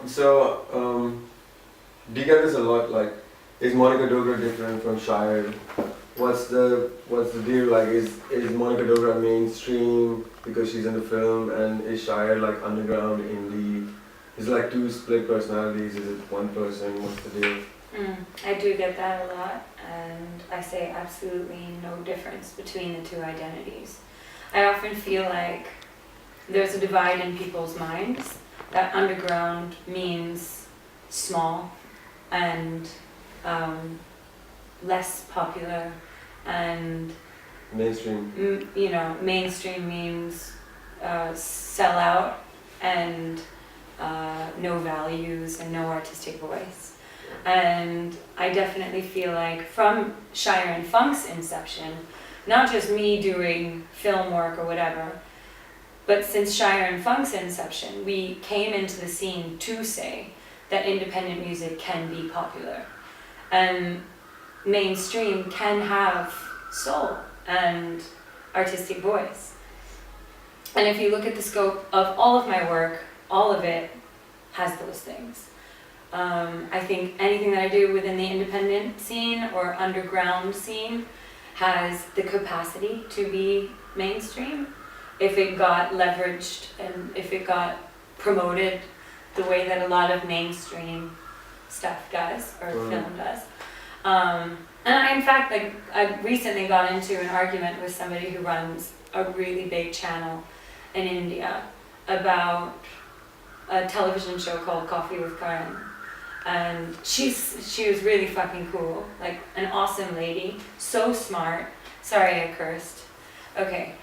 Do you get this a lot? Like, is Monica Dogra different from Shaa'ir? What's the deal? Like, is Monica Dogra mainstream because she's in the film, and is Shaa'ir like underground indie? Is it like two split personalities? Is it one person? What's the deal? I do get that a lot, and I say absolutely no difference between the two identities. I often feel like there's a divide in people's minds that underground means small and less popular, and mainstream. Mainstream means sell out and no values and no artistic voice. And I definitely feel like from Shaa'ir Func's inception, not just me doing film work or whatever, but since Shaa'ir Func's inception, we came into the scene to say that independent music can be popular. And mainstream can have soul and artistic voice. And if you look at the scope of all of my work, all of it has those things. I think anything that I do within the independent scene or underground scene has the capacity to be mainstream if it got leveraged and if it got promoted the way that a lot of mainstream stuff does or film does. And I, in fact, I recently got into an argument with somebody who runs a really big channel in India about a television show called Coffee with Karan. And she was really fucking cool, like an awesome lady, so smart. Sorry, I cursed. Okay.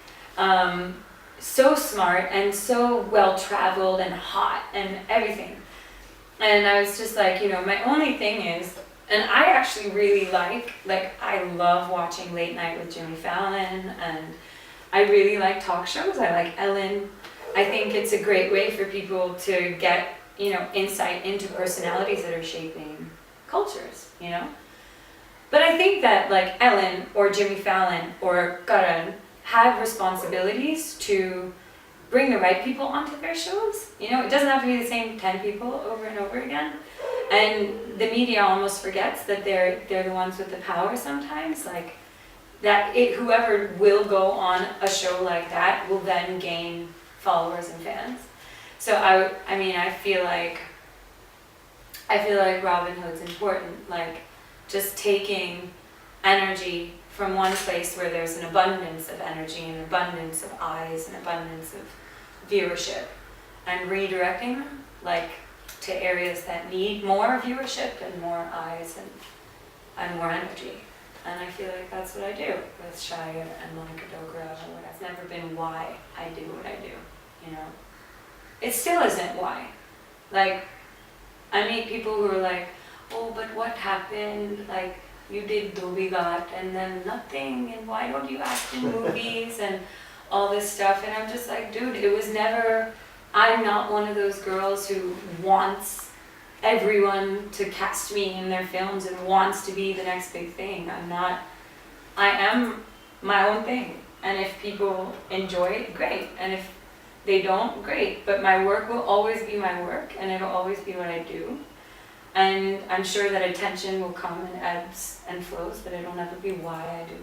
So smart and so well-traveled and hot and everything. And I was just like, my only thing is, and I actually really like I love watching Late Night with Jimmy Fallon, and I really like talk shows. I like Ellen. I think it's a great way for people to get insight into personalities that are shaping cultures, But I think that like Ellen or Jimmy Fallon or Karan have responsibilities to bring the right people onto their shows. It doesn't have to be the same 10 people over and over again. And the media almost forgets that they're the ones with the power sometimes. Like that whoever will go on a show like that will then gain followers and fans. So I feel like Robin Hood's important, like just taking energy from one place where there's an abundance of energy, an abundance of eyes, an abundance of viewership, and redirecting them like to areas that need more viewership and more eyes and more energy. And I feel like that's what I do with Shaa'ir and Monica Dogra. That's never been why I do what I do, It still isn't why. Like, I meet people who are like, oh, but what happened? Like, you did Dobigat and then nothing, and why don't you act in movies and all this stuff? And I'm just like, dude, it was never, I'm not one of those girls who wants everyone to cast me in their films and wants to be the next big thing. I am my own thing. And if people enjoy it, great. And if they don't, great. But my work will always be my work, and it'll always be what I do. And I'm sure that attention will come in ebbs and flows, but it'll never be why I do